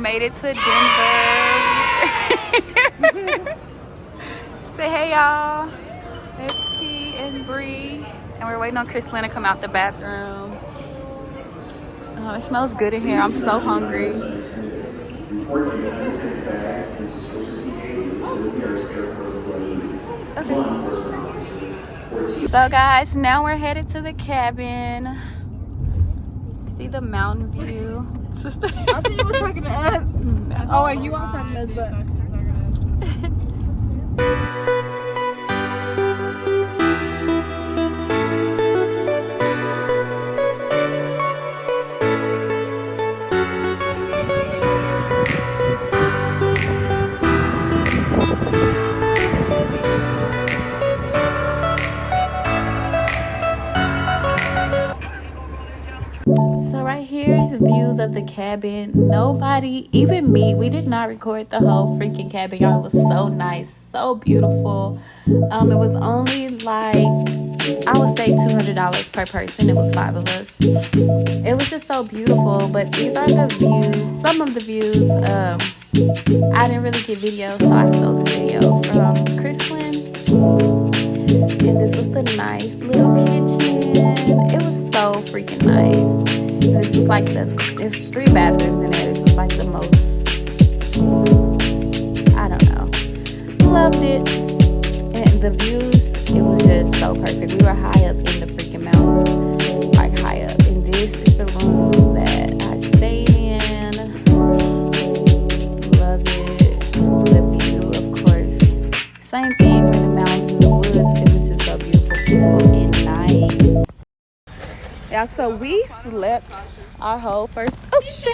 made it to Denver. Say hey, y'all. It's Key and Bree, and we're waiting on Chris Lynn to come out the bathroom. Oh, it smells good in here. I'm so hungry. Okay. So guys, now we're headed to the cabin. You see the mountain view. Sister. I think you was talking to us. Oh, and you are talking to us, but. So right here is views of the cabin. Nobody, even me, we did not record the whole freaking cabin, y'all. It was so nice, so beautiful. It was only like, I would say $200 per person. It was 5 of us. It was just so beautiful. But these are the views, some of the views. I didn't really get video, so I stole this video from Chris Lynn. And this was the nice little kitchen. It was so freaking nice. This was like there's 3 bathrooms in there. This was like the most, I don't know. Loved it. And the views, it was just so perfect. We were high up in the freaking mountains. Like high up. And this is the room that I stayed in. Love it. The view, of course. Same thing with the mountains and the woods. It was just so beautiful, peaceful, and nice. Yeah, so we slept our whole first. Oh shit!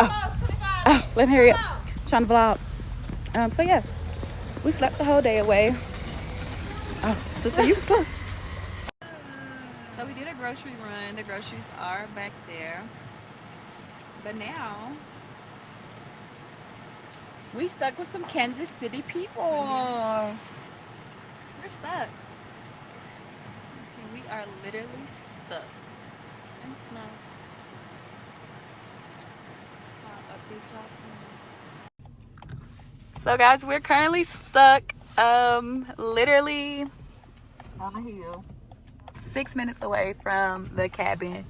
Oh, let me hurry up. I'm trying to vlog. So yeah, we slept the whole day away. Oh, sister, you was close. So we did a grocery run. The groceries are back there. But now we stuck with some Kansas City people. We're stuck. See, we are literally stuck in snow. So guys, we're currently stuck literally on a hill 6 minutes away from the cabin,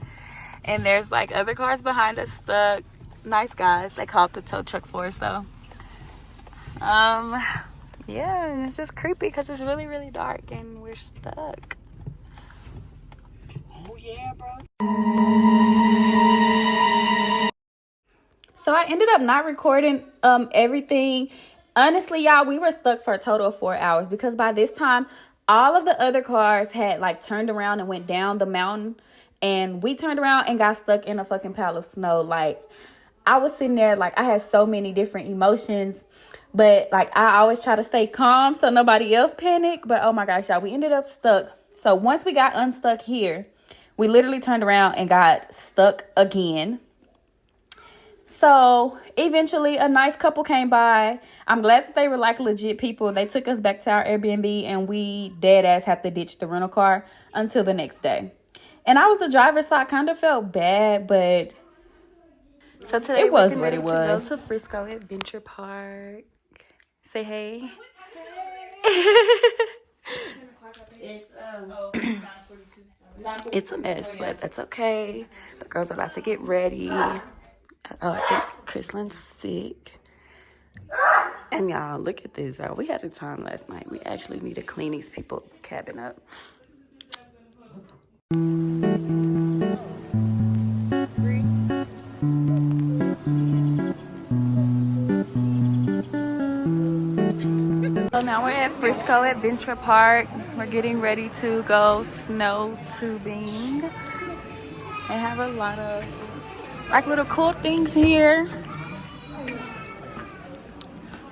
and there's like other cars behind us stuck. Nice guys, they called the tow truck for us though. Yeah, and it's just creepy because it's really, really dark and we're stuck. Oh yeah, bro. So I ended up not recording everything. Honestly, y'all, we were stuck for a total of 4 hours because by this time, all of the other cars had like turned around and went down the mountain, and we turned around and got stuck in a fucking pile of snow. Like, I was sitting there, like, I had so many different emotions. But, like, I always try to stay calm so nobody else panic. But, oh, my gosh, y'all, we ended up stuck. So, once we got unstuck here, we literally turned around and got stuck again. So, eventually, a nice couple came by. I'm glad that they were, like, legit people. They took us back to our Airbnb, and we dead-ass had to ditch the rental car until the next day. And I was the driver, so I kind of felt bad, but so today it was what it was. Go to Frisco Adventure Park. Say hey. It's a mess, but that's okay. The girls are about to get ready. Oh, I think Chrislin's sick. And y'all, look at this. We had a time last night. We actually need to clean these people's cabin up. So now we're at Frisco Adventure Park. We're getting ready to go snow tubing. They have a lot of like little cool things here.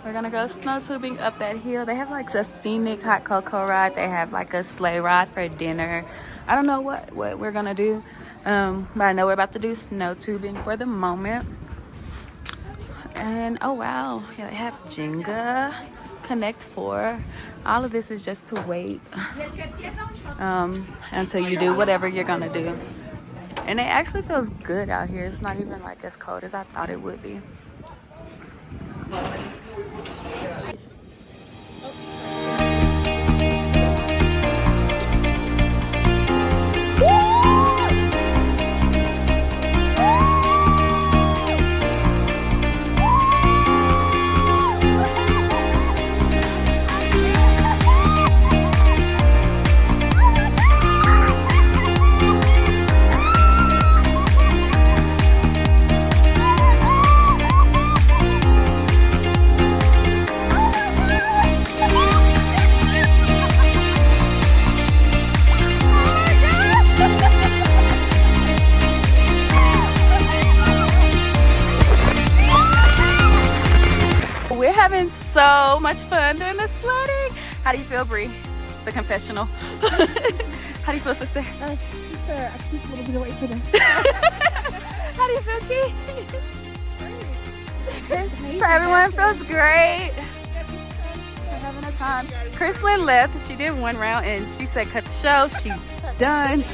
We're gonna go snow tubing up that hill. They have like a scenic hot cocoa ride. They have like a sleigh ride for dinner. I don't know what we're gonna do, but I know we're about to do snow tubing for the moment. And oh wow, yeah, they have Jenga, Connect 4. All of this is just to wait until you do whatever you're gonna do. And it actually feels good out here. It's not even like as cold as I thought it would be. We're having so much fun doing the sledding. How do you feel, Bree? The confessional. How do you feel, sister? Sister, I keep a little bit away for this. How do you feel, Key? So everyone feels great. We're having a time. Chrislyn left. She did one round and she said cut the show. She's done.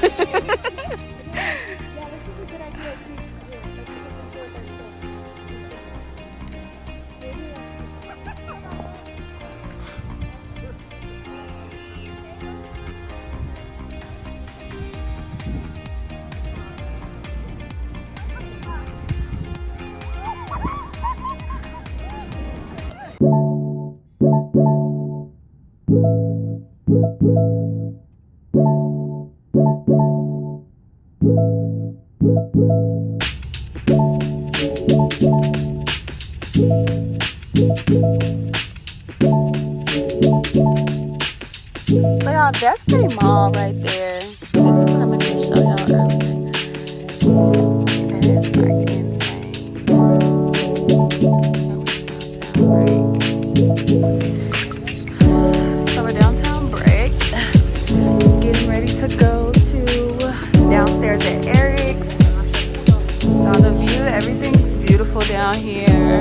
So y'all, that's the mall right there. This is what I meant to show y'all earlier. That's like insane. So we're downtown break. Getting ready to go to downstairs at Eric's. Now the view, everything's beautiful down here.